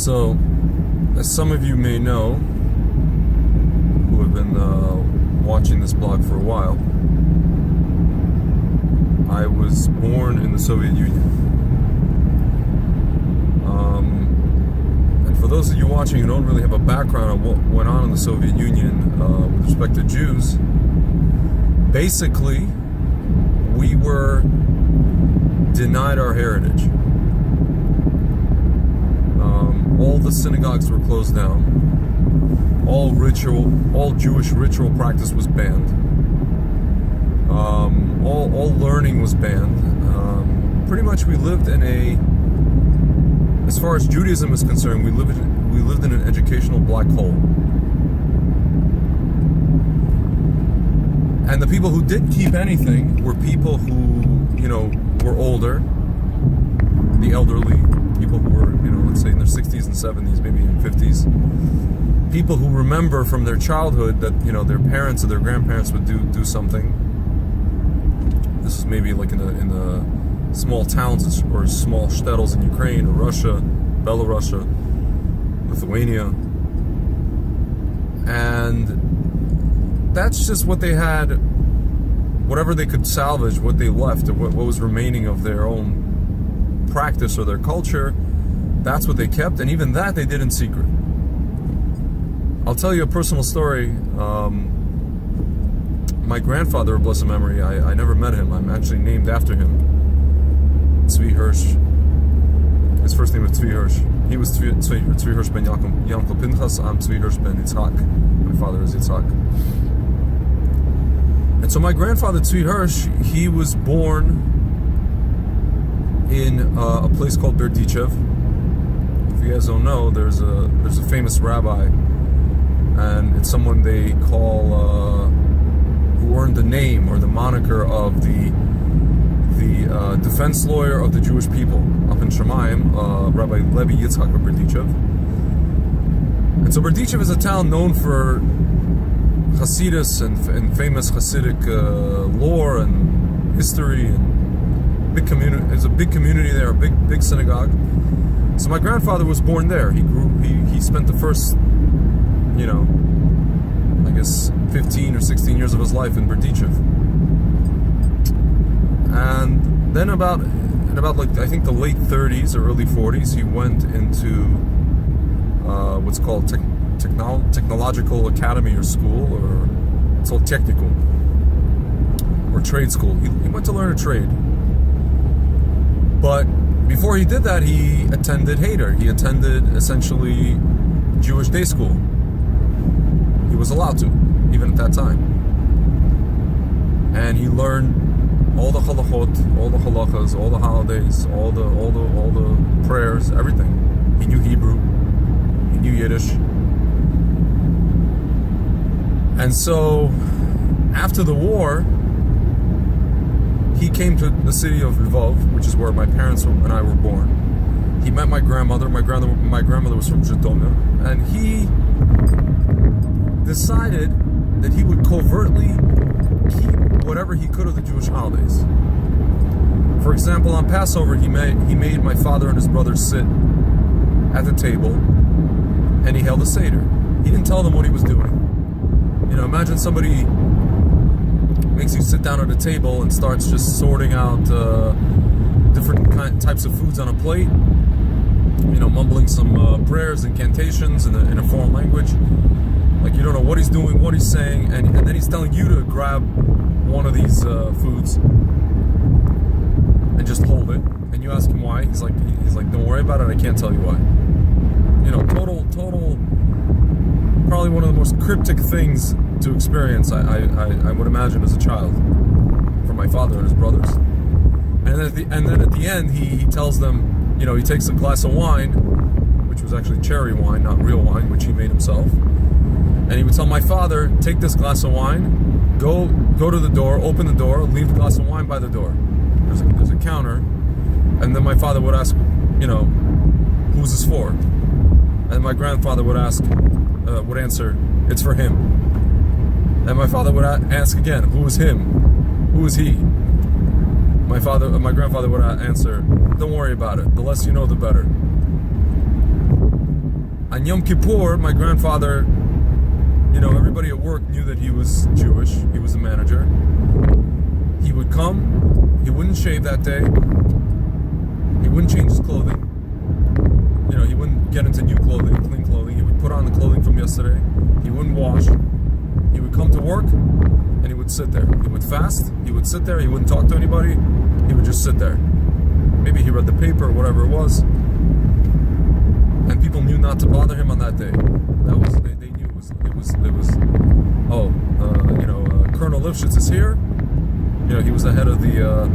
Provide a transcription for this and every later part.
So, as some of you may know, who have been watching this blog for a while, I was born in the Soviet Union. And for those of you watching who don't really have a background on what went on in the Soviet Union with respect to Jews, basically, we were denied our heritage. All the synagogues were closed down. All Jewish ritual practice was banned. All learning was banned. Pretty much, we lived in as far as Judaism is concerned, we lived in an educational black hole. And the people who did keep anything were people who, were older, the elderly, people who were, let's say in their 60s and 70s, maybe in 50s. People who remember from their childhood that, their parents or their grandparents would do something. This is maybe like in the small towns or small shtetls in Ukraine or Russia, Belarus, Lithuania. And that's just what they had, whatever they could salvage, what they left, or what was remaining of their own practice or their culture, that's what they kept, and even that they did in secret. I'll tell you a personal story. My grandfather, of blessed memory, I never met him. I'm actually named after him. Tzvi Hirsch. His first name was Tzvi Hirsch. He was Tzvi Hirsch ben Yankel Pinchas. I'm Tzvi Hirsch ben Yitzhak. My father is Yitzhak. And so my grandfather, Tzvi Hirsch, he was born in a place called Berdichev. If you guys don't know, there's a famous rabbi, and it's someone they call who earned the name or the moniker of the defense lawyer of the Jewish people up in Shemayim, Rabbi Levi Yitzhak of Berdichev. And so Berdichev is a town known for Hasidus and famous Hasidic lore and history, and big community. There's a big community there, a big synagogue. So my grandfather was born there. He spent the first, I guess 15 or 16 years of his life in Berdichev. And then about like, I think the late 30s or early 40s, he went into what's called technological academy or school, or it's called technical or trade school. He went to learn a trade. But before he did that, he attended Heder. He attended essentially Jewish day school. He was allowed to, even at that time. And he learned all the halachot, all the halachas, all the holidays, all the prayers, everything. He knew Hebrew. He knew Yiddish. And so, after the war, he came to the city of Lvov, which is where my parents and I were born. He met my grandmother. My grandmother was from Zhytomyr, and he decided that he would covertly keep whatever he could of the Jewish holidays. For example, on Passover, he made my father and his brothers sit at the table, and he held a seder. He didn't tell them what he was doing. Imagine somebody makes you sit down at a table and starts just sorting out different types of foods on a plate, mumbling some prayers, incantations in a foreign language. Like, you don't know what he's doing, what he's saying, and then he's telling you to grab one of these foods and just hold it. And you ask him why. He's like, don't worry about it. I can't tell you why. Total. Probably one of the most cryptic things to experience, I would imagine, as a child, from my father and his brothers. And then at the end, he tells them, he takes a glass of wine, which was actually cherry wine, not real wine, which he made himself. And he would tell my father, take this glass of wine, go to the door, open the door, leave the glass of wine by the door. There's a counter. And then my father would ask, who's this for? And my grandfather would answer, it's for him. And my father would ask again, who is him? Who is he? My grandfather would answer, don't worry about it. The less you know, the better. On Yom Kippur, my grandfather, everybody at work knew that he was Jewish. He was a manager. He would come, he wouldn't shave that day, he wouldn't change his clothing, he wouldn't get into new clothing, clean clothing, he would put on the clothing from yesterday, he wouldn't wash, he would come to work, and he would sit there. He would fast, he would sit there, he wouldn't talk to anybody, he would just sit there. Maybe he read the paper or whatever it was, and people knew not to bother him on that day. That was, they knew it was Colonel Lifshitz is here. He was the head of the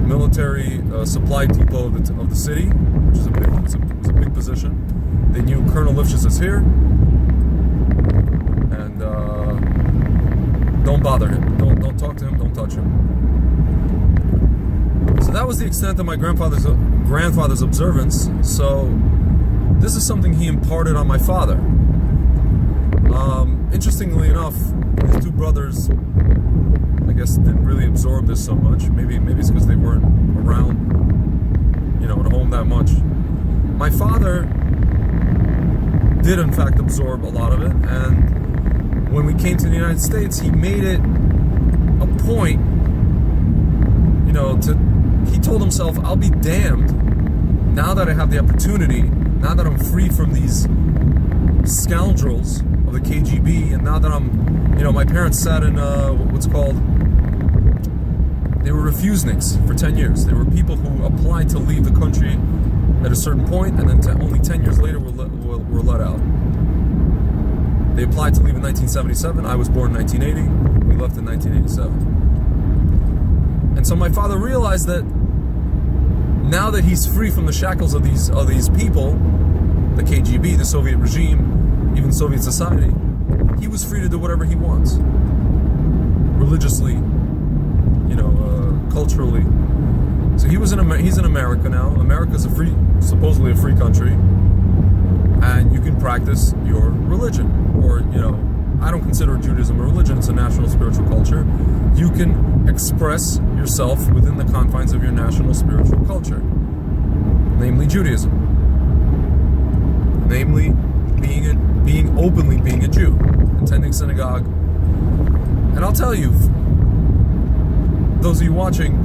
military supply depot of the city, which is was a big position. They knew Colonel Lifshitz is here, and don't bother him. Don't talk to him. Don't touch him. So that was the extent of my grandfather's observance. So this is something he imparted on my father. Interestingly enough, his two brothers, I guess, didn't really absorb this so much. Maybe it's because they weren't around, at home that much. My father did, in fact, absorb a lot of it, and when we came to the United States, he made it a point, he told himself, I'll be damned, now that I have the opportunity, now that I'm free from these scoundrels of the KGB, and now that I'm, my parents sat in what's called, they were refuseniks for 10 years. They were people who applied to leave the country at a certain point, and then only 10 years later were let out. They applied to leave in 1977. I was born in 1980. We left in 1987. And so my father realized that now that he's free from the shackles of these people, the KGB, the Soviet regime, even Soviet society, he was free to do whatever he wants, religiously, culturally. So he's in America now. America's supposedly a free country, and you can practice your religion, or I don't consider Judaism a religion. It's a national spiritual culture. You can express yourself within the confines of your national spiritual culture, namely Judaism, namely openly being a Jew, attending synagogue. And I'll tell you, those of you watching,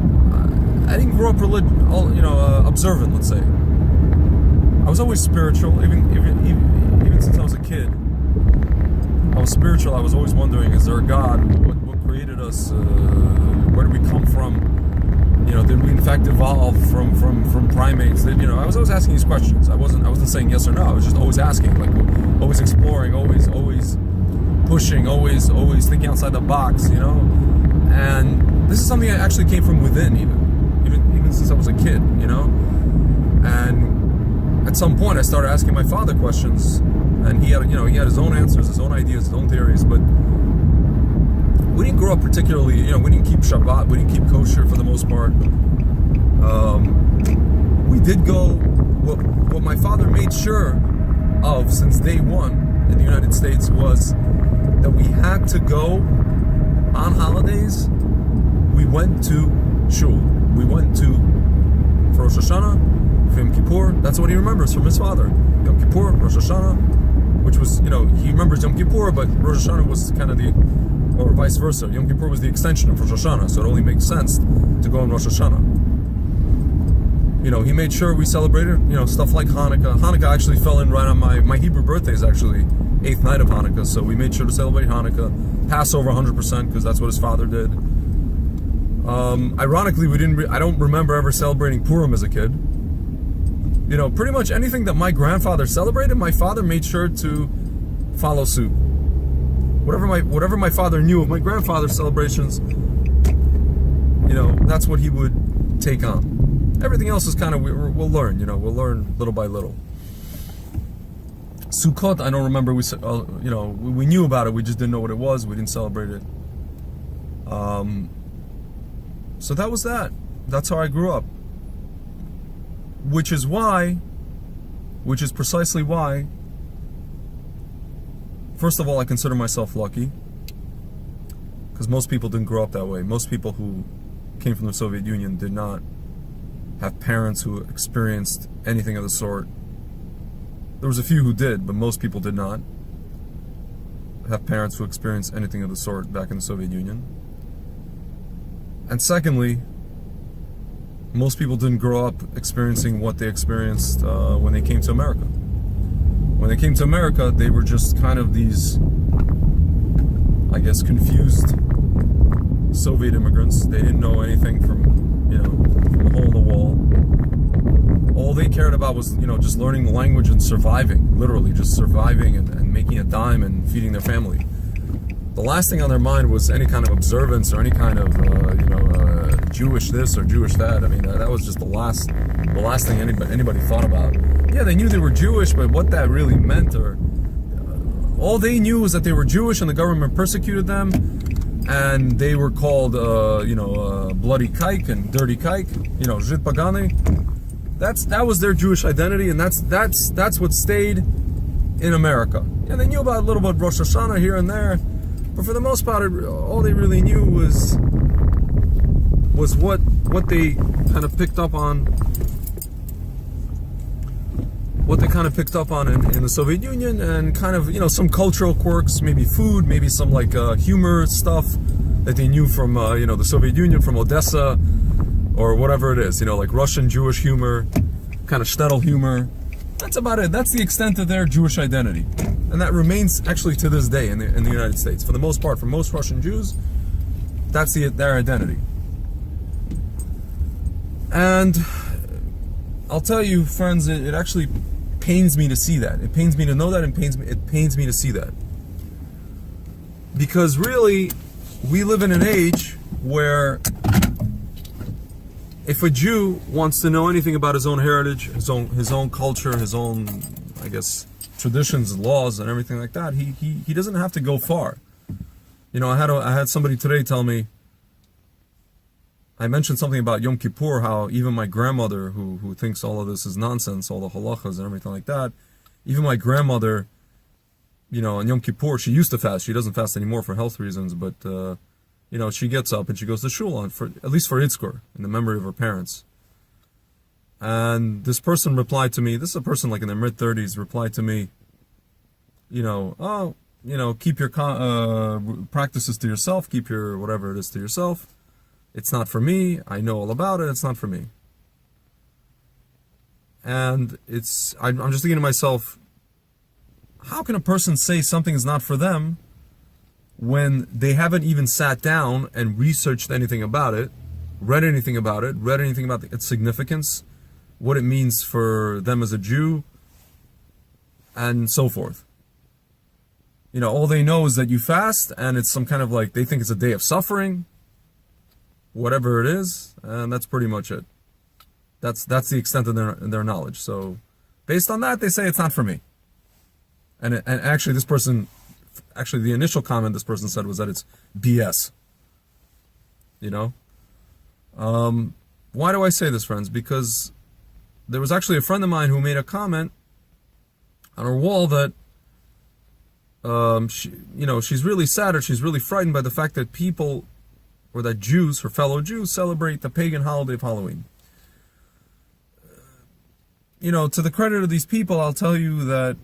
I didn't grow up observant, let's say. I was always spiritual, even since I was a kid. I was spiritual. I was always wondering, is there a God? What created us? Where did we come from? Did we in fact evolve from primates? I was always asking these questions. I wasn't saying yes or no. I was just always asking, always exploring, always pushing, always thinking outside the box. And this is something that actually came from within, even since I was a kid. And at some point, I started asking my father questions, and he had his own answers, his own ideas, his own theories, but we didn't grow up particularly, we didn't keep Shabbat, we didn't keep kosher for the most part. We did go, what my father made sure of since day one in the United States was that we had to go on holidays. We went to shul. We went to, for Rosh Hashanah, for Yom Kippur. That's what he remembers from his father. Yom Kippur, Rosh Hashanah, which was, he remembers Yom Kippur, but Rosh Hashanah was kind of or vice versa. Yom Kippur was the extension of Rosh Hashanah, so it only makes sense to go on Rosh Hashanah. He made sure we celebrated, stuff like Hanukkah. Hanukkah actually fell in right on my Hebrew birthday is actually 8th night of Hanukkah, so we made sure to celebrate Hanukkah. Passover 100%, because that's what his father did. Ironically, I don't remember ever celebrating Purim as a kid. Pretty much anything that my grandfather celebrated, my father made sure to follow suit. Whatever my father knew of my grandfather's celebrations, that's what he would take on. Everything else is kind of, we'll learn, we'll learn little by little. Sukkot, I don't remember, we knew about it, we just didn't know what it was, we didn't celebrate it. So that was that. That's how I grew up. Which is precisely why, first of all, I consider myself lucky, because most people didn't grow up that way. Most people who came from the Soviet Union did not have parents who experienced anything of the sort There was a few who did, but most people did not have parents who experienced anything of the sort back in the Soviet Union. And secondly, most people didn't grow up experiencing what they experienced when they came to America. When they came to America, they were just kind of these, I guess, confused Soviet immigrants. They didn't know anything from the hole in the wall. All they cared about was, just learning the language and surviving, literally just surviving and making a dime and feeding their family. The last thing on their mind was any kind of observance or any kind of, Jewish this or Jewish that. I mean, that was just the last thing anybody thought about. Yeah, they knew they were Jewish, but what that really meant, or all they knew was that they were Jewish and the government persecuted them, and they were called, bloody kike and dirty kike, zhit pagani. That was their Jewish identity, and that's what stayed in America. And they knew about a little bit of Rosh Hashanah here and there, but for the most part, all they really knew was what they kind of picked up on. What they kind of picked up on in the Soviet Union, and kind of some cultural quirks, maybe food, maybe some humor stuff that they knew from the Soviet Union, from Odessa, or whatever it is, like Russian Jewish humor, kind of shtetl humor. That's about it. That's the extent of their Jewish identity, and that remains actually to this day in the United States. For the most part, for most Russian Jews, that's their identity. And I'll tell you, friends, it actually pains me to see that. It pains me to know that, and it pains me to see that. Because really, we live in an age where if a Jew wants to know anything about his own heritage, his own culture, his own, I guess, traditions, laws, and everything like that, he doesn't have to go far. I had somebody today tell me, I mentioned something about Yom Kippur, how even my grandmother, who thinks all of this is nonsense, all the halachas and everything like that, even my grandmother, on Yom Kippur, she used to fast. She doesn't fast anymore for health reasons, but, she gets up and she goes to shul, at least for Itzkur, in the memory of her parents. And this person replied to me, this is a person in their mid-30s, replied to me, keep your practices to yourself, keep your whatever it is to yourself. It's not for me. I know all about it. It's not for me. And I'm just thinking to myself, how can a person say something is not for them when they haven't even sat down and researched anything about it, read anything about its significance, what it means for them as a Jew, and so forth. All they know is that you fast, and it's some kind of they think it's a day of suffering, whatever it is, and that's pretty much it. That's the extent of their knowledge. So, based on that, they say it's not for me. And actually, the initial comment this person said was that it's BS. Why do I say this, friends? Because there was actually a friend of mine who made a comment on her wall that she's really sad, or she's really frightened by the fact that people, or that Jews, her fellow Jews, celebrate the pagan holiday of Halloween. To the credit of these people, I'll tell you that,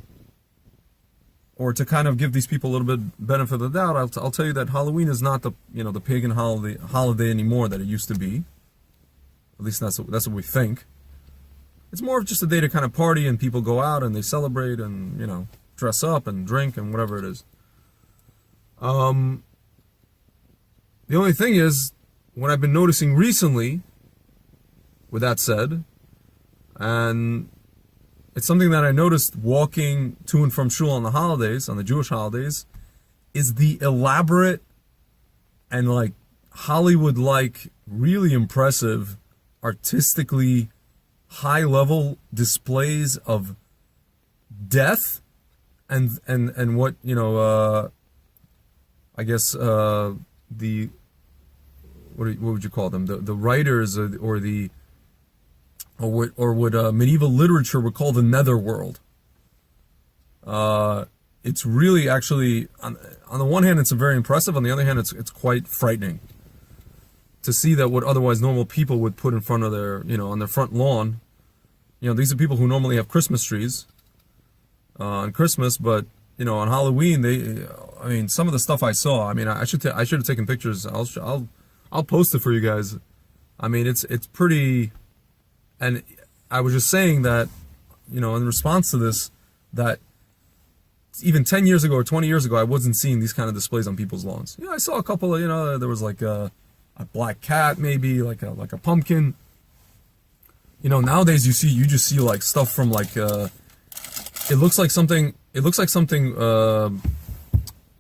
or to kind of give these people a little bit benefit of the doubt, I'll tell you that Halloween is not the the pagan holiday anymore that it used to be. At least that's what we think. It's more of just a day to kind of party, and people go out and they celebrate and dress up and drink and whatever it is. The only thing is, what I've been noticing recently, with that said, and it's something that I noticed walking to and from shul on the holidays, on the Jewish holidays, is the elaborate and Hollywood-like, really impressive, artistically high-level displays of death and what, I guess, what would you call them? The writers or what medieval literature would call the netherworld. It's really actually, on the one hand, it's very impressive. On the other hand, it's quite frightening to see that what otherwise normal people would put in front of their, on their front lawn. These are people who normally have Christmas trees. on Christmas, but on Halloween I mean, some of the stuff I saw. I mean, I should have taken pictures. I'll post it for you guys. I mean, it's pretty. And I was just saying that, in response to this, that even 10 years ago or 20 years ago, I wasn't seeing these kind of displays on people's lawns. I saw a couple of, there was like a black cat, maybe like a pumpkin. Nowadays you just see like stuff from like, it looks like something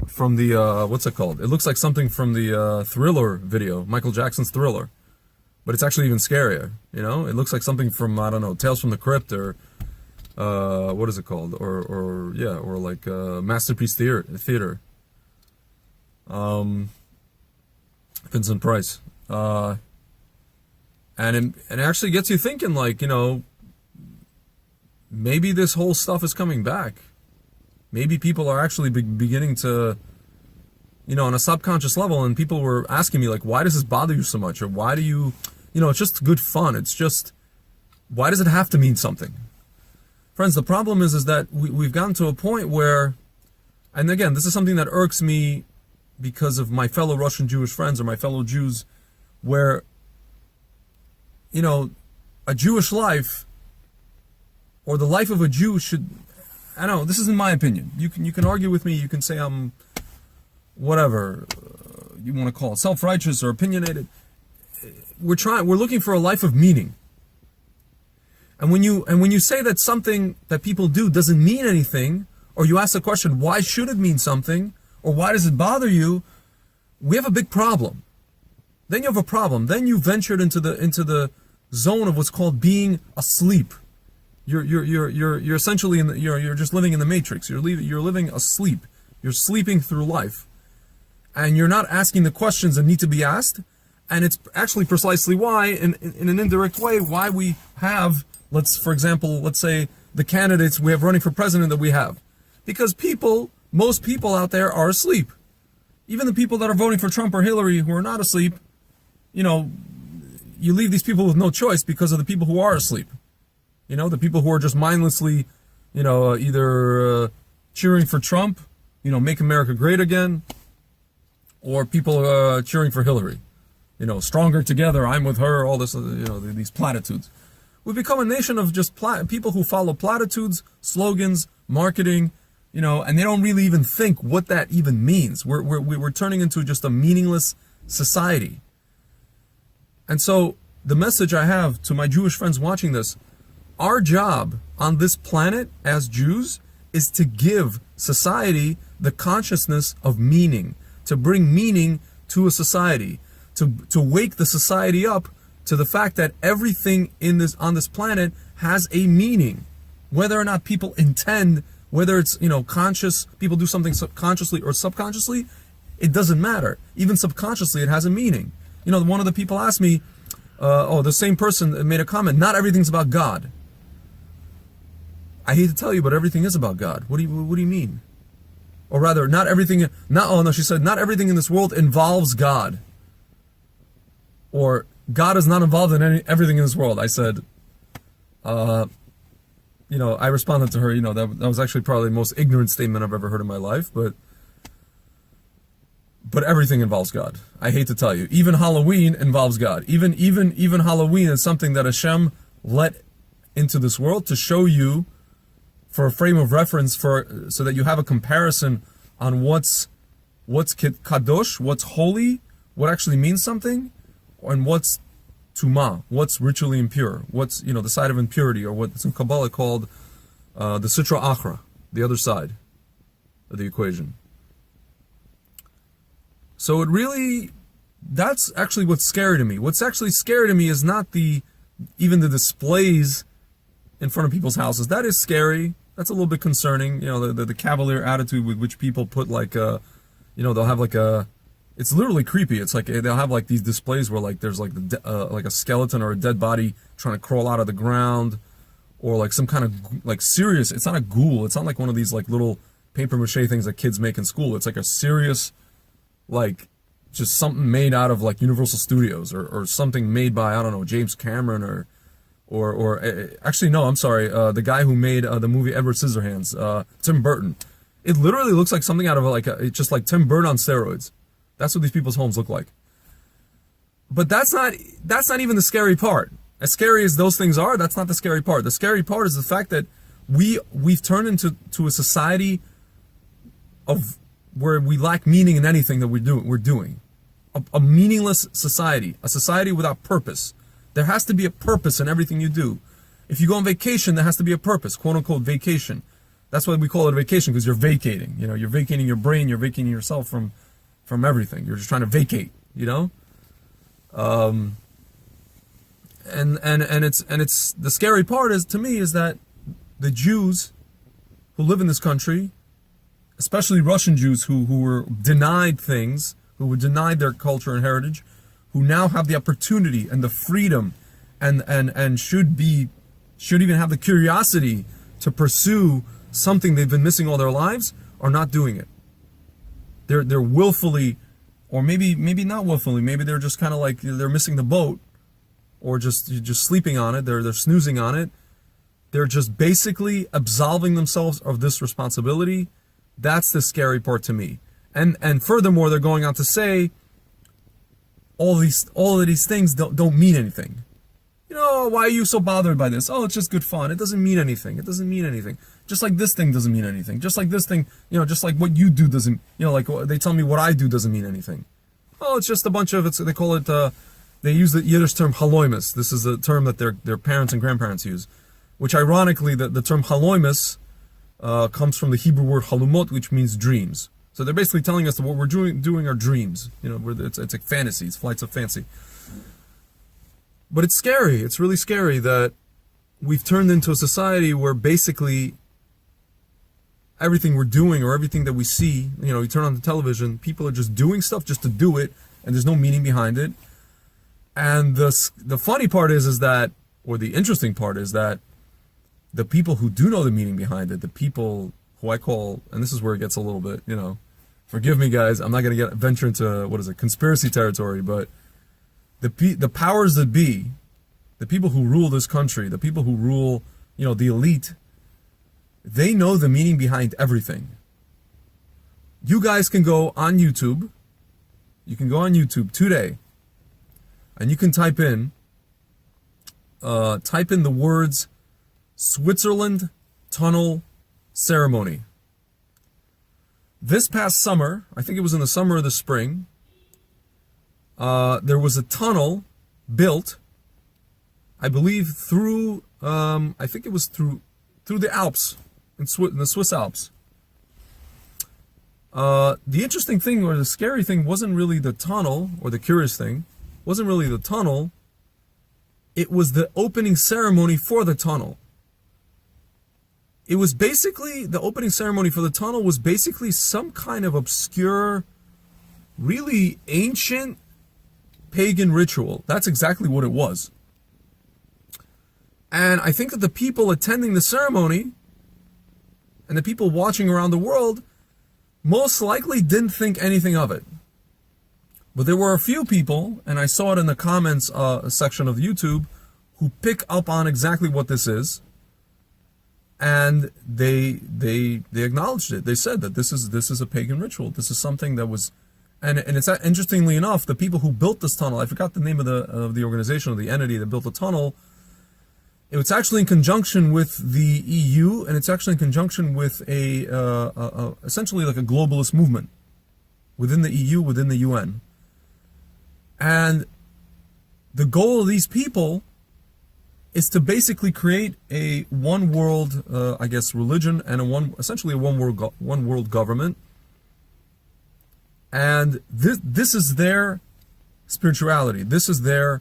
from the, what's it called? It looks like something from the Thriller video, Michael Jackson's Thriller. But it's actually even scarier, It looks like something from, I don't know, Tales from the Crypt or, what is it called? Or like Masterpiece Theater. Vincent Price. And it actually gets you thinking, like, maybe this whole stuff is coming back. Maybe people are actually beginning to, on a subconscious level, and people were asking me, like, why does this bother you so much? Or why do you, it's just good fun. It's just, why does it have to mean something? Friends, the problem is that we've gotten to a point where, and again, this is something that irks me because of my fellow Russian Jewish friends or my fellow Jews, where, a Jewish life or the life of a Jew should, I don't know, this is in my opinion. You can argue with me, you can say I'm whatever you want to call it, self-righteous or opinionated. We're looking for a life of meaning. And when you say that something that people do doesn't mean anything, or you ask the question, why should it mean something, or why does it bother you, we have a big problem. Then you have a problem. Then you ventured into the zone of what's called being asleep. You're essentially you're just living in the matrix. You're living asleep. You're sleeping through life, and you're not asking the questions that need to be asked. And it's actually precisely why, in an indirect way, why we have, for example, let's say the candidates we have running for president that we have, because most people out there are asleep. Even the people that are voting for Trump or Hillary who are not asleep, you leave these people with no choice because of the people who are asleep. The people who are just mindlessly, either cheering for Trump, make America great again, or people cheering for Hillary. Stronger together, I'm with her, all this, these platitudes. We've become a nation of just people who follow platitudes, slogans, marketing, and they don't really even think what that even means. We're turning into just a meaningless society. And so the message I have to my Jewish friends watching this, our job on this planet as Jews is to give society the consciousness of meaning, to bring meaning to a society, to wake the society up to the fact that everything on this planet has a meaning. Whether or not people intend, whether it's, conscious, people do something consciously or subconsciously, it doesn't matter. Even subconsciously, it has a meaning. One of the people asked me, the same person made a comment, not everything's about God. I hate to tell you, but everything is about God. What do you mean? Or rather, she said, not everything in this world involves God. Or God is not involved in everything in this world. I said, I responded to her, that was actually probably the most ignorant statement I've ever heard in my life, but everything involves God. I hate to tell you. Even Halloween involves God. Even Halloween is something that Hashem let into this world to show you, for a frame of reference, so that you have a comparison on what's kadosh, what's holy, what actually means something, and what's tumah, what's ritually impure, what's the side of impurity, or what's in Kabbalah called the Sitra Achra, the other side of the equation. So that's actually what's scary to me. What's actually scary to me is not even the displays in front of people's houses. That is scary. That's a little bit concerning. The cavalier attitude with which people put they'll have it's literally creepy. It's like they'll have like these displays where like there's like like a skeleton or a dead body trying to crawl out of the ground, or like some kind of like serious. It's not a ghoul. It's not like one of these like little paper mache things that kids make in school. It's like a serious, like just something made out of like Universal Studios or something made by, I don't know, James Cameron Actually no, I'm sorry, the guy who made the movie Edward Scissorhands, Tim Burton. It literally looks like something out of it's just like Tim Burton on steroids. That's what these people's homes look like. But that's not even the scary part. As scary as those things are, that's not the scary part. The scary part is the fact that we've turned into a society of where we lack meaning in anything that we're doing. A meaningless society, a society without purpose. There has to be a purpose in everything you do. If you go on vacation, there has to be a purpose, quote unquote vacation. That's why we call it a vacation, because you're vacating. You know, you're vacating your brain, you're vacating yourself from everything. You're just trying to vacate, you know? And it's the scary part is, to me, is that the Jews who live in this country, especially Russian Jews who were denied things, who were denied their culture and heritage, who now have the opportunity and the freedom and should even have the curiosity to pursue something they've been missing all their lives, are not doing it. They're willfully, or maybe not willfully, maybe they're just kind of like they're missing the boat, or just sleeping on it, they're snoozing on it. They're just basically absolving themselves of this responsibility. That's the scary part to me. And furthermore, they're going on to say all of these things don't mean anything. You know, why are you so bothered by this? Oh, it's just good fun. It doesn't mean anything. It doesn't mean anything. Just like this thing doesn't mean anything. Just like this thing, just like what you do doesn't, like they tell me what I do doesn't mean anything. Oh, it's just a bunch of, they call it, they use the Yiddish term haloimus. This is a term that their parents and grandparents use, which ironically, the term haloimus comes from the Hebrew word halumot, which means dreams. So they're basically telling us that what we're doing are dreams. It's like fantasies, flights of fancy. But it's scary. It's really scary that we've turned into a society where basically everything we're doing, or everything that we see, you turn on the television, people are just doing stuff just to do it, and there's no meaning behind it. And the funny part is that, or the interesting part is that the people who do know the meaning behind it, the people who I call, and this is where it gets a little bit, forgive me guys, I'm not going to venture into, conspiracy territory, but the powers that be, the people who rule this country, the people who rule, the elite, they know the meaning behind everything. You guys can go on YouTube. You can go on YouTube today, and you can type in the words Switzerland Tunnel Ceremony. This past summer, I think it was in the summer or the spring, there was a tunnel built, I believe through, I think it was through the Alps, in the Swiss Alps. The interesting thing, or the scary thing, wasn't really the tunnel, or the curious thing, wasn't really the tunnel. It was the opening ceremony for the tunnel. It was basically, the opening ceremony for the tunnel was basically some kind of obscure, really ancient pagan ritual. That's exactly what it was. And I think that the people attending the ceremony and the people watching around the world most likely didn't think anything of it. But there were a few people, and I saw it in the comments section of YouTube, who pick up on exactly what this is. And they acknowledged it. They said that this is a pagan ritual. This is something that was, and it's interestingly enough, the people who built this tunnel, I forgot the name of the organization or the entity that built the tunnel. It was actually in conjunction with the EU, and it's actually in conjunction with essentially like a globalist movement within the EU, within the UN. And the goal of these people is to basically create a one world, religion, and essentially a one world government. And this is their spirituality. This is their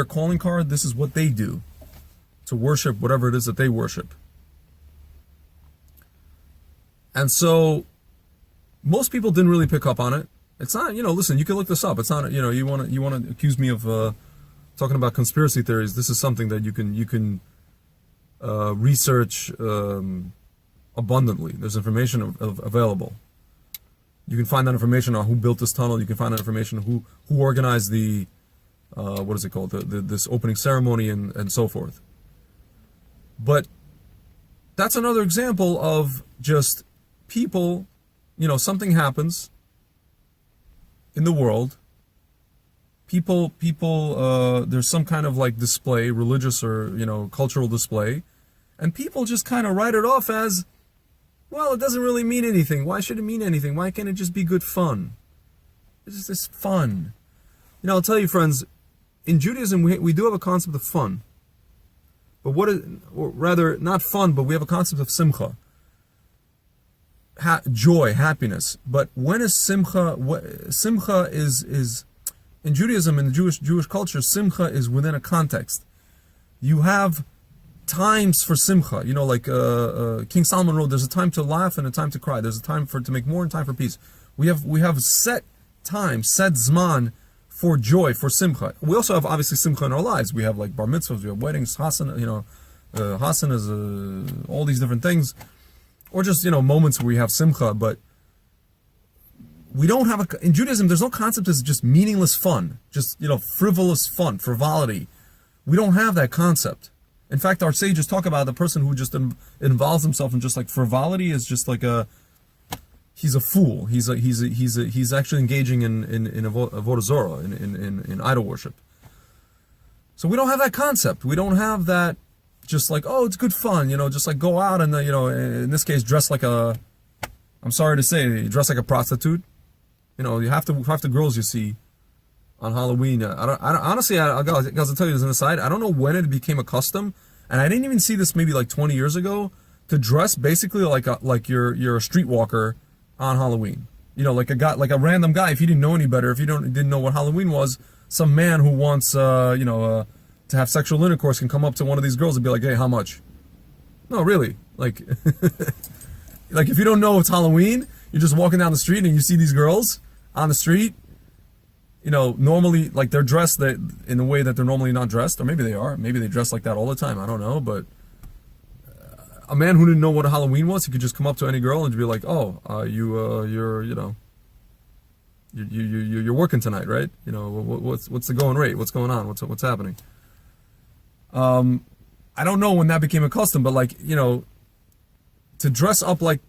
calling card. This is what they do, to worship whatever it is that they worship. And so most people didn't really pick up on it. It's not, listen, you can look this up. It's not, you want to accuse me of talking about conspiracy theories. This is something that you can research abundantly. There's information available. You can find that information on who built this tunnel. You can find that information who organized the what is it called? This opening ceremony and so forth. But that's another example of just people, something happens in the world. People, there's some kind of like display, religious or, cultural display. And people just kind of write it off as, well, it doesn't really mean anything. Why should it mean anything? Why can't it just be good fun? It's just fun. I'll tell you, friends, in Judaism, we do have a concept of fun. But or rather, not fun, but we have a concept of simcha. Joy, happiness. But when is simcha? Simcha is in Judaism, in the Jewish culture, simcha is within a context. You have times for simcha. Like King Solomon wrote, there's a time to laugh and a time to cry. There's a time to make more and time for peace. We have set time, set zman for joy, for simcha. We also have obviously simcha in our lives. We have like bar mitzvahs, we have weddings, hasana, hasanas, all these different things, or just moments where we have simcha. But we don't have in Judaism. There's no concept as just meaningless fun, just frivolous fun, frivolity. We don't have that concept. In fact, our sages talk about the person who just involves himself in just like frivolity is just like he's a fool. He's actually engaging in avodah zarah, in idol worship. So we don't have that concept. We don't have that just like, oh, it's good fun, just like go out and in this case dress like I'm sorry to say, dress like a prostitute. Half the girls you see on Halloween. Honestly, I'll tell you this on the side. I don't know when it became a custom, and I didn't even see this maybe like 20 years ago, to dress basically like you're a streetwalker on Halloween. Like a random guy. If you didn't know any better, if you didn't know what Halloween was, some man who wants to have sexual intercourse can come up to one of these girls and be like, hey, how much? No, really, like like if you don't know it's Halloween, you're just walking down the street and you see these girls on the street. Normally, like, they're dressed in a way that they're normally not dressed, or maybe they are. Maybe they dress like that all the time. I don't know, but a man who didn't know what Halloween was, he could just come up to any girl and be like, "Oh, you're working tonight, right? What's the going rate? What's going on? What's happening?" I don't know when that became a custom, but to dress up like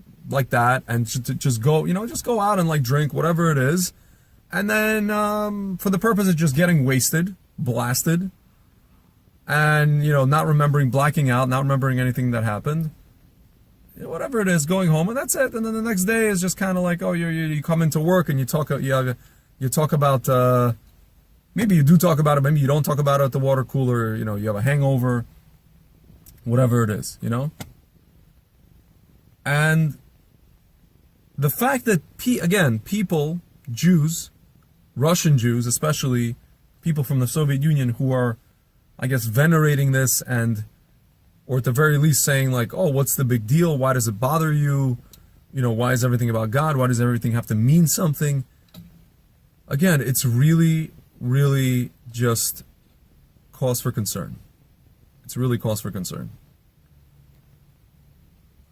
that and to just go, just go out and like drink whatever it is. And then, for the purpose of just getting wasted, blasted, and, not remembering, blacking out, not remembering anything that happened, whatever it is, going home, and that's it. And then the next day is just kind of like, oh, you come into work and you talk about, maybe you do talk about it, maybe you don't talk about it at the water cooler, you have a hangover, whatever it is, And the fact that, people, Jews, Russian Jews, especially people from the Soviet Union who are, I guess, venerating this or at the very least saying like, oh, what's the big deal? Why does it bother you? Why is everything about God? Why does everything have to mean something? Again, it's really, really just cause for concern. It's really cause for concern.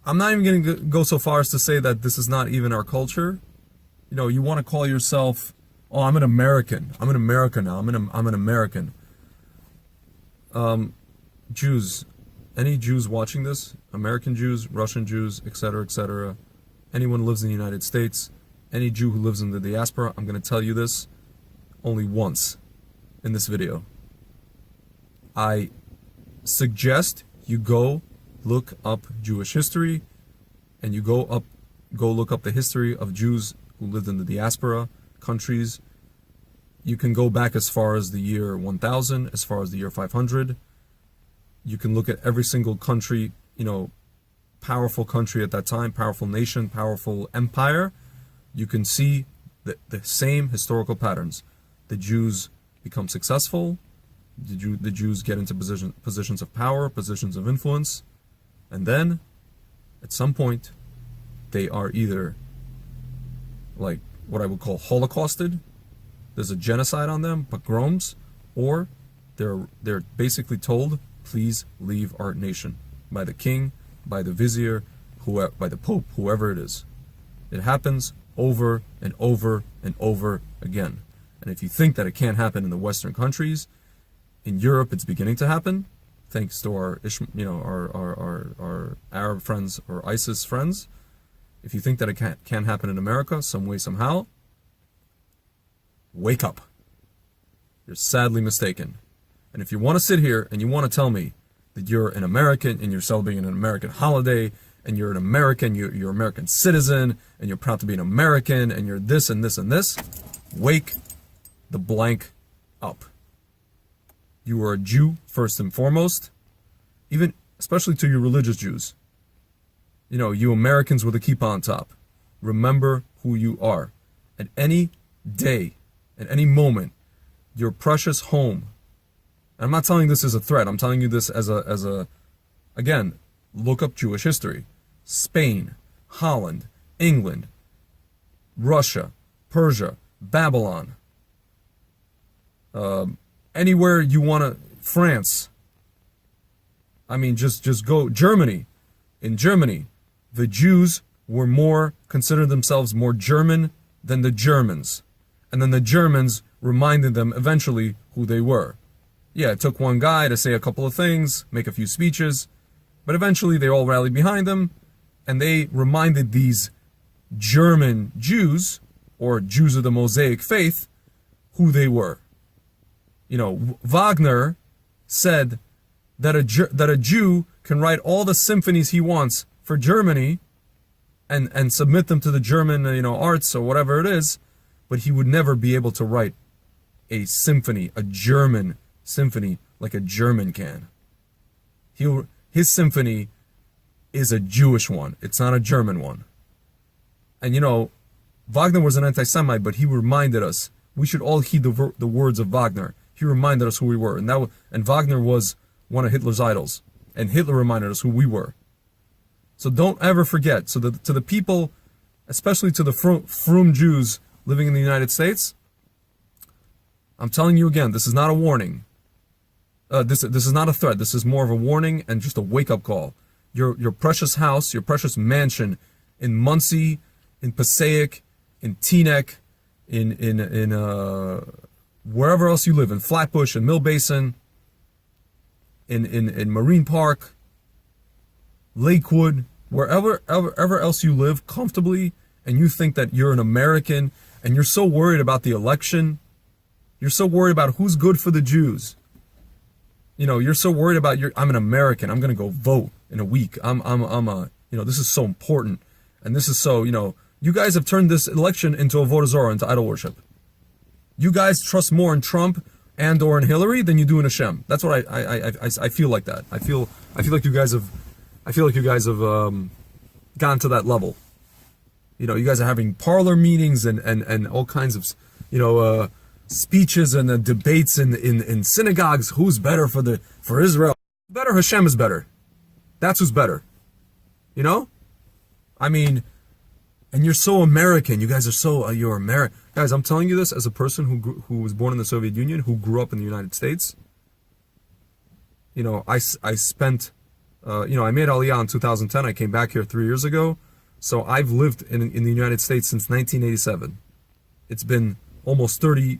I'm not even going to go so far as to say that this is not even our culture. You want to call yourself, oh, I'm an American. I'm an American now. I'm an American. Jews, any Jews watching this, American Jews, Russian Jews, etc., anyone who lives in the United States, any Jew who lives in the diaspora, I'm going to tell you this only once in this video. I suggest you go look up Jewish history, and you go look up the history of Jews who lived in the diaspora countries. You can go back as far as the year 1000, as far as the year 500. You can look at every single country, powerful country at that time, powerful nation, powerful empire. You can see the same historical patterns. The Jews become successful. The Jews get into positions of power, positions of influence. And then, at some point, they are either like what I would call holocausted. There's a genocide on them, pogroms, or they're basically told, please leave our nation, by the king, by the vizier, by the pope, whoever it is. It happens over and over and over again. And if you think that it can't happen in the Western countries, in Europe it's beginning to happen, thanks to our our Arab friends or ISIS friends. If you think that it can't happen in America some way, somehow, wake up. You're sadly mistaken. And if you want to sit here and you want to tell me that you're an American and you're celebrating an American holiday and you're an American, you're an American citizen and you're proud to be an American and you're this and this and this, wake the blank up. You are a Jew first and foremost, even especially to you religious Jews. You know, you Americans with a kippah on top. Remember who you are. At any day, at any moment, your precious home. And I'm not telling this as a threat. I'm telling you this as a again, look up Jewish history. Spain, Holland, England, Russia, Persia, Babylon, anywhere you want to, France. I mean, just go, Germany. In Germany, the Jews were considered themselves more German than the Germans. And then the Germans reminded them eventually who they were. Yeah, it took one guy to say a couple of things, make a few speeches, but eventually they all rallied behind him, and they reminded these German Jews, or Jews of the Mosaic faith, who they were. You know, Wagner said that a Jew can write all the symphonies he wants for Germany and submit them to the German, arts or whatever it is, but he would never be able to write a symphony, a German symphony, like a German can. His symphony is a Jewish one. It's not a German one. And Wagner was an anti-Semite, but he reminded us we should all heed the words of Wagner. He reminded us who we were, and Wagner was one of Hitler's idols, and Hitler reminded us who we were. So don't ever forget. So to the people, especially to the frum Jews living in the United States, I'm telling you again, this is not a warning. This is not a threat. This is more of a warning and just a wake-up call. Your precious house, your precious mansion in Muncie, in Passaic, in Teaneck, in wherever else you live, in Flatbush, in Mill Basin, in Marine Park, Lakewood, wherever else you live comfortably, and you think that you're an American, and you're so worried about the election, you're so worried about who's good for the Jews. You're so worried about I'm an American, I'm gonna go vote in a week. This is so important, and this is so, you guys have turned this election into avodah zarah, into idol worship. You guys trust more in Trump and or in Hillary than you do in Hashem. That's what I feel like that. I feel like you guys have gone to that level. You guys are having parlor meetings and all kinds of speeches and debates in synagogues. Who's better for Israel? Better, Hashem is better. That's who's better. I mean, and you're so American. You guys are so you're American. Guys, I'm telling you this as a person who was born in the Soviet Union, who grew up in the United States. I spent, I made Aliyah in 2010. I came back here 3 years ago. So I've lived in the United States since 1987. It's been almost 30,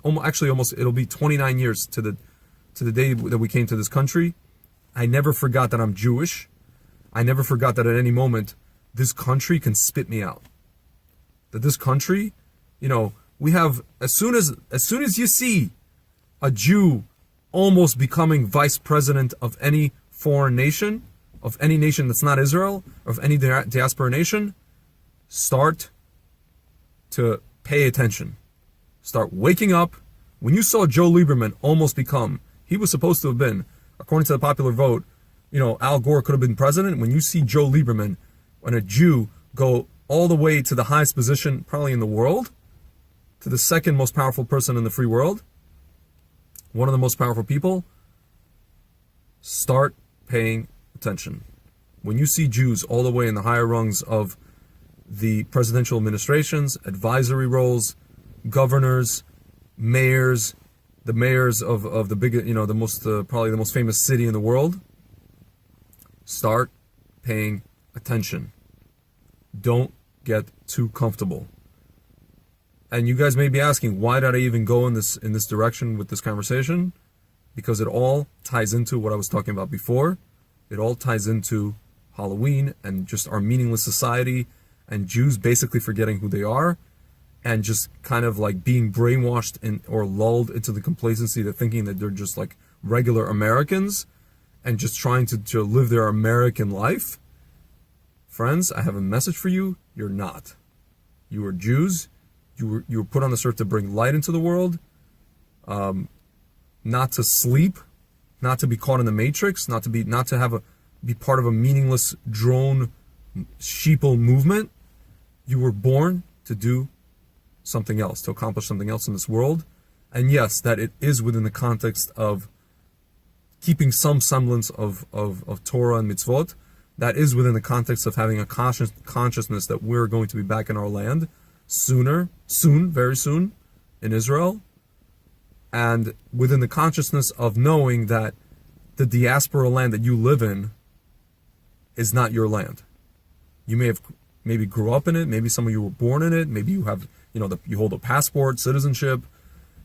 almost, it'll be 29 years to the day that we came to this country. I never forgot that I'm Jewish. I never forgot that at any moment, this country can spit me out. That this country, we have, as soon as you see a Jew almost becoming vice president of any foreign nation, of any nation that's not Israel, of any diaspora nation, start to pay attention. Start waking up. When you saw Joe Lieberman almost become, he was supposed to have been, according to the popular vote, Al Gore could have been president. When you see Joe Lieberman and a Jew go all the way to the highest position probably in the world, to the second most powerful person in the free world, one of the most powerful people, start paying attention. When you see Jews all the way in the higher rungs of the presidential administrations, advisory roles, governors, mayors, the mayors of the big, the most, probably the most famous city in the world, start paying attention. Don't get too comfortable. And you guys may be asking, why did I even go in this direction with this conversation? Because it all ties into what I was talking about before. It all ties into Halloween and just our meaningless society and Jews basically forgetting who they are and just kind of like being brainwashed or lulled into the complacency of thinking that they're just like regular Americans and just trying to live their American life. Friends, I have a message for you. You're not. You are Jews. You were put on this earth to bring light into the world, not to sleep, not to be caught in the matrix, not to be part of a meaningless drone sheeple movement. You were born to do something else, to accomplish something else in this world. And yes, that it is within the context of keeping some semblance of Torah and mitzvot. That is within the context of having a consciousness that we're going to be back in our land soon, very soon, in Israel. And within the consciousness of knowing that the diaspora land that you live in is not your land. You maybe grew up in it, maybe some of you were born in it, maybe you have, you hold a passport, citizenship,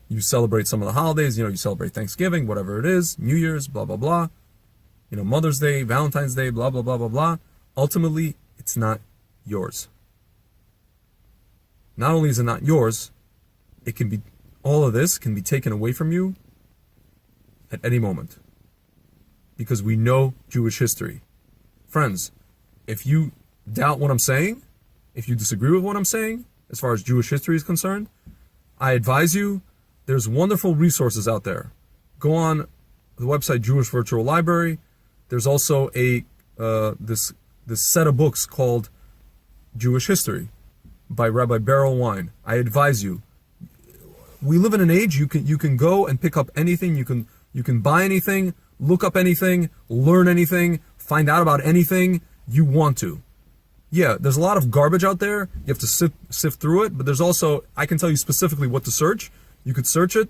you celebrate some of the holidays, you celebrate Thanksgiving, whatever it is, New Year's, blah, blah, blah. Mother's Day, Valentine's Day, blah, blah, blah, blah, blah. Ultimately, it's not yours. Not only is it not yours, all of this can be taken away from you at any moment. Because we know Jewish history. Friends, if you doubt what I'm saying, if you disagree with what I'm saying, as far as Jewish history is concerned, I advise you, there's wonderful resources out there. Go on the website Jewish Virtual Library. There's also this set of books called Jewish History by Rabbi Beryl Wein. I advise you. We live in an age you can go and pick up anything. You can buy anything, look up anything, learn anything, find out about anything you want to. Yeah, there's a lot of garbage out there. You have to sift through it, but there's also, I can tell you specifically what to search. You could search it,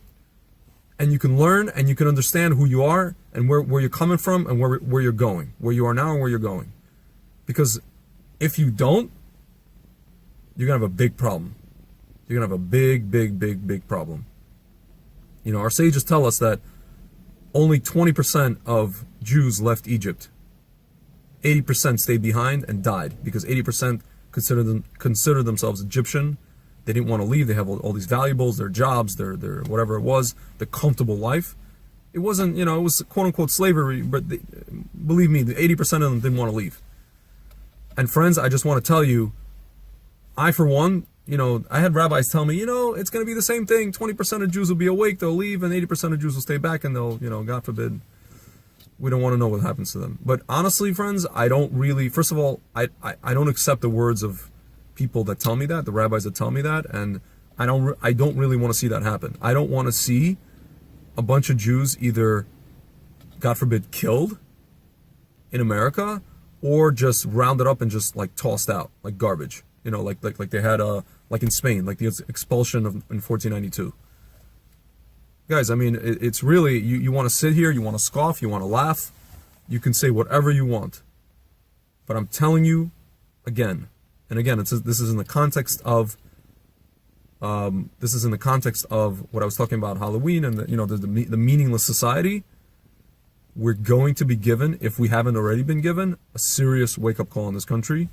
and you can learn, and you can understand who you are, and where you're coming from, and where you're going, where you are now and where you're going. Because if you don't, you're going to have a big problem. You're going to have a big, big, big, big problem. Our sages tell us that only 20% of Jews left Egypt. 80% stayed behind and died because 80% considered themselves Egyptian. They didn't want to leave. They have all these valuables, their jobs, their whatever it was, the comfortable life. It wasn't, it was quote unquote slavery, but believe me, the 80% of them didn't want to leave. And friends, I just want to tell you, I for one, I had rabbis tell me, it's going to be the same thing. 20% of Jews will be awake, they'll leave, and 80% of Jews will stay back, and they'll, God forbid, we don't want to know what happens to them. But honestly, friends, I don't really, first of all, I don't accept the words of people that tell me that, the rabbis that tell me that, and I don't really want to see that happen. I don't want to see a bunch of Jews either, God forbid, killed in America, or just rounded up and just like tossed out like garbage. Like they had like in Spain, like the expulsion in 1492. Guys, I mean, it's really, you want to sit here, you want to scoff, you want to laugh, you can say whatever you want. But I'm telling you, again, and again, this is in the context of what I was talking about, Halloween and the meaningless society. We're going to be given, if we haven't already been given, a serious wake-up call in this country.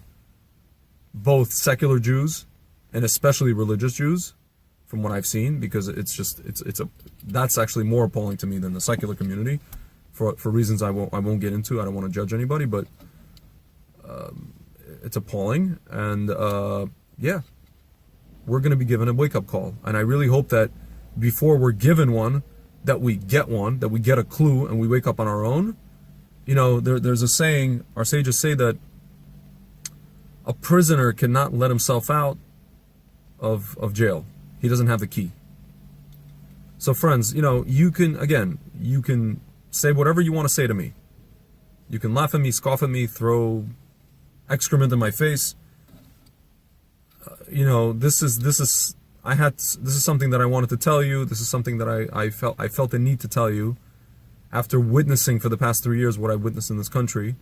Both secular Jews and especially religious Jews, from what I've seen, because that's actually more appalling to me than the secular community, for reasons I won't get into. I don't want to judge anybody, but it's appalling, and we're going to be given a wake-up call, and I really hope that before we're given one, that we get a clue, and we wake up on our own. There's a saying, our sages say that a prisoner cannot let himself out of jail. He doesn't have the key. So friends, you can say whatever you want to say to me. You can laugh at me, scoff at me, throw excrement in my face. This is something that I wanted to tell you. This is something that I felt the need to tell you after witnessing for the past 3 years what I witnessed in this country.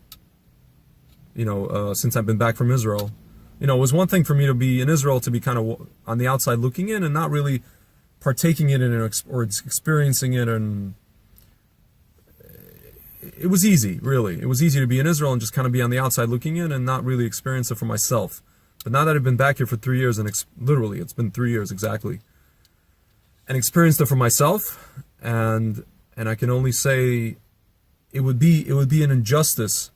Since I've been back from Israel, You know, it was one thing for me to be in Israel, to be kind of on the outside looking in and not really partaking in it or experiencing it. And it was easy, really. It was easy to be in Israel and just kind of be on the outside looking in and not really experience it for myself. But now that I've been back here for 3 years, and literally it's been 3 years exactly, and experienced it for myself, and I can only say it would be an injustice,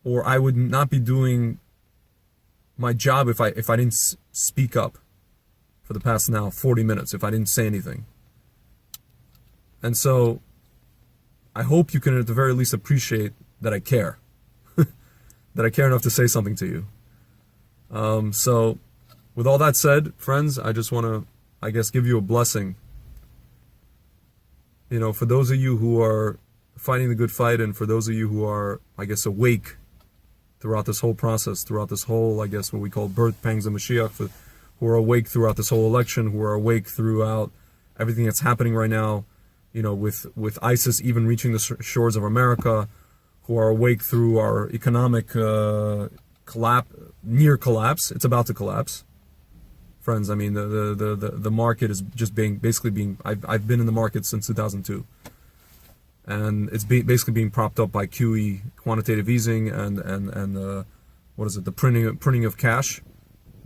or I would not be doing my job if I didn't speak up for the past now 40 minutes, if I didn't say anything. And so I hope you can at the very least appreciate that I care, that I care enough to say something to you. So with all that said, friends, I just want to, I guess, give you a blessing. You know, for those of you who are fighting the good fight, and for those of you who are, I guess, awake throughout this whole process, throughout this whole, I guess, what we call birth pangs of Mashiach, who are awake throughout this whole election, who are awake throughout everything that's happening right now, you know, with ISIS even reaching the shores of America, who are awake through our economic near collapse. It's about to collapse, friends. I mean, the market is just basically being. I've been in the market since 2002, and it's basically being propped up by QE, quantitative easing, and what is it? The printing of cash,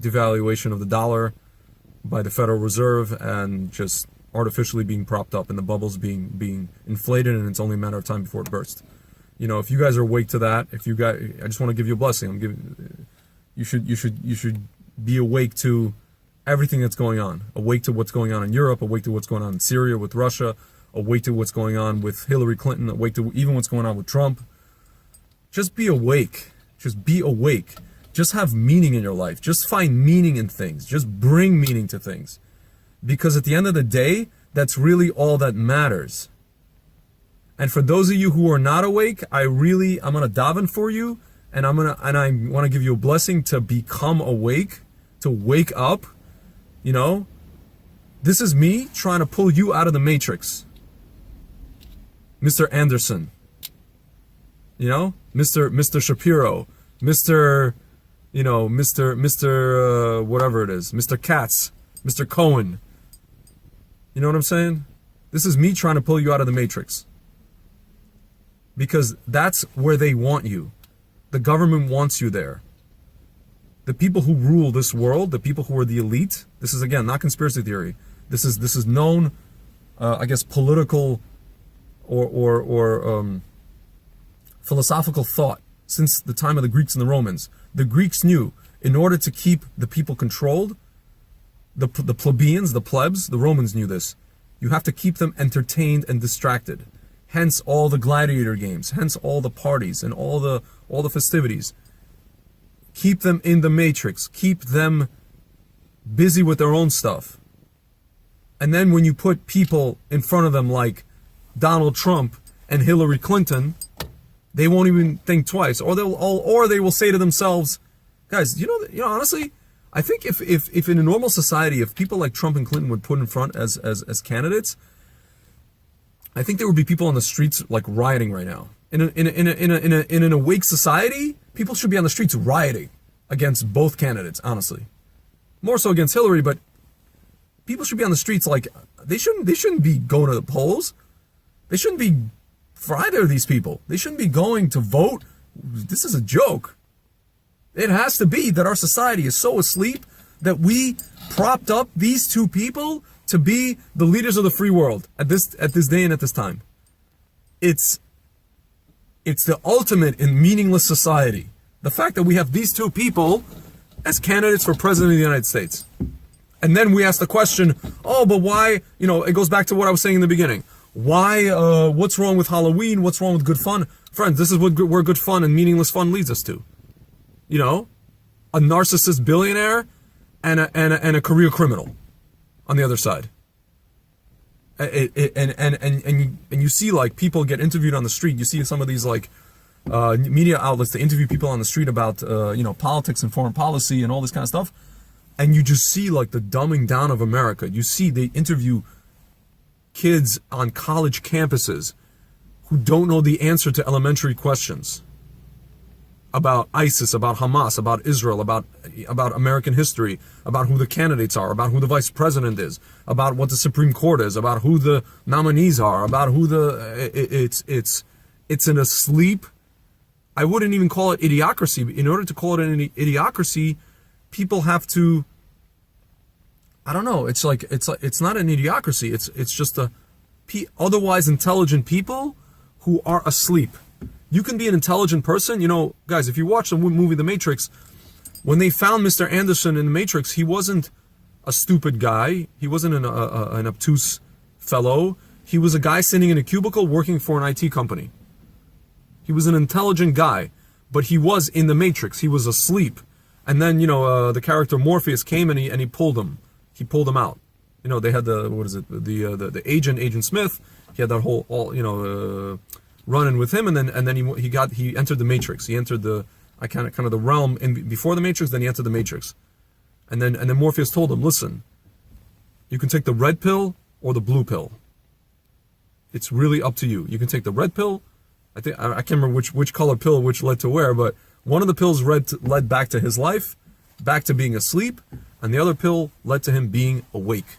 devaluation of the dollar by the Federal Reserve, and just artificially being propped up, and the bubbles being inflated, and it's only a matter of time before it bursts. You know, if you guys are awake to that, I just want to give you a blessing. You should be awake to everything that's going on. Awake to what's going on in Europe. Awake to what's going on in Syria with Russia. Awake to what's going on with Hillary Clinton. Awake to even what's going on with Trump. Just be awake. Just be awake. Just have meaning in your life. Just find meaning in things. Just bring meaning to things. Because at the end of the day, that's really all that matters. And for those of you who are not awake, I'm gonna daven for you, and I want to give you a blessing to become awake, to wake up. You know, this is me trying to pull you out of the matrix, Mr. Anderson. You know, Mr. Shapiro, Mr. Whatever it is, Mr. Katz, Mr. Cohen. You know what I'm saying? This is me trying to pull you out of the matrix. Because that's where they want you. The government wants you there. The people who rule this world, the people who are the elite, this is, again, not conspiracy theory. This is known, I guess, political or philosophical thought since the time of the Greeks and the Romans. The Greeks knew, in order to keep the people controlled, the plebeians, the plebs, the Romans knew this. You have to keep them entertained and distracted. Hence all the gladiator games, hence all the parties and all the festivities. Keep them in the matrix. Keep them busy with their own stuff. And then when you put people in front of them like Donald Trump and Hillary Clinton, they won't even think twice, or they will say to themselves, guys, you know, honestly, I think if in a normal society, if people like Trump and Clinton would put in front as candidates, I think there would be people on the streets like rioting right now. In an awake society, people should be on the streets rioting against both candidates, honestly. More so against Hillary, but people should be on the streets like they shouldn't be going to the polls. They shouldn't be for either of these people. They shouldn't be going to vote. This is a joke. It has to be that our society is so asleep that we propped up these two people to be the leaders of the free world at this day and at this time. It's the ultimate in meaningless society. The fact that we have these two people as candidates for president of the United States. And then we ask the question, oh, but why, you know, it goes back to what I was saying in the beginning. Why, what's wrong with Halloween? What's wrong with good fun? Friends, this is where good fun and meaningless fun leads us to. You know, a narcissist billionaire and a career criminal on the other side. And you see like people get interviewed on the street. You see some of these like media outlets that interview people on the street about politics and foreign policy and all this kind of stuff. And you just see like the dumbing down of America. You see they interview kids on college campuses who don't know the answer to elementary questions. about ISIS, about Hamas, about Israel, about American history, about who the candidates are, about who the vice president is, about what the Supreme Court is, about who the nominees are, about who it's in a sleep. I wouldn't even call it idiocracy. In order to call it an idiocracy, people have to, I don't know, it's not an idiocracy. It's just otherwise intelligent people who are asleep. You can be an intelligent person. You know, guys, if you watch the movie The Matrix, when they found Mr. Anderson in The Matrix, he wasn't a stupid guy. He wasn't an obtuse fellow. He was a guy sitting in a cubicle working for an IT company. He was an intelligent guy, but he was in The Matrix. He was asleep. And then, the character Morpheus came and he pulled him. He pulled him out. They had the Agent Smith. He had that whole, running with him, and then he entered the Matrix. He entered the kind of the realm before the Matrix. Then he entered the Matrix, and then Morpheus told him, "Listen, you can take the red pill or the blue pill. It's really up to you. You can take the red pill. I can't remember which color pill which led to where, but one of the pills led back to his life, back to being asleep, and the other pill led to him being awake."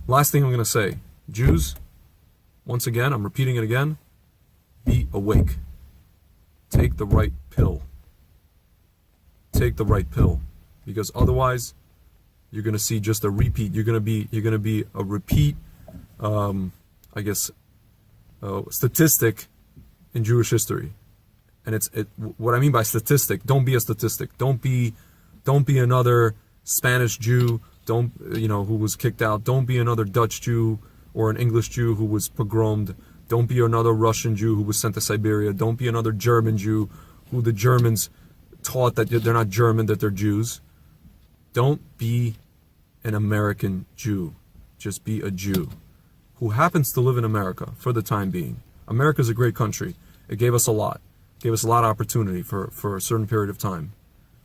Last thing I'm going to say, Jews. Once again, I'm repeating it again. Be awake. Take the right pill. Take the right pill, because otherwise, you're going to see just a repeat. You're going to be a repeat, statistic in Jewish history. And what I mean by statistic. Don't be a statistic. Don't be another Spanish Jew. Who was kicked out. Don't be another Dutch Jew or an English Jew who was pogromed. Don't be another Russian Jew who was sent to Siberia. Don't be another German Jew who the Germans taught that they're not German, that they're Jews. Don't be an American Jew. Just be a Jew who happens to live in America for the time being. America's a great country. It gave us a lot. It gave us a lot of opportunity for a certain period of time.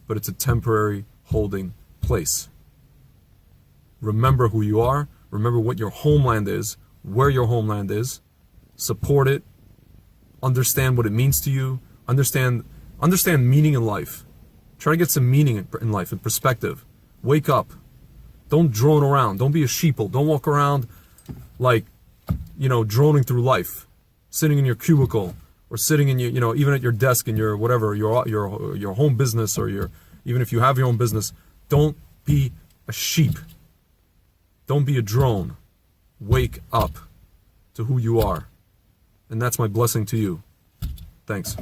But it's a temporary holding place. Remember who you are. Remember what your homeland is, where your homeland is. Support it. Understand what it means to you. Understand meaning in life. Try to get some meaning in life, in perspective. Wake up. Don't drone around. Don't be a sheeple. Don't walk around like, droning through life. Sitting in your cubicle or sitting in your, even at your desk in your whatever, your home business, or even if you have your own business. Don't be a sheep. Don't be a drone. Wake up to who you are. And that's my blessing to you. Thanks.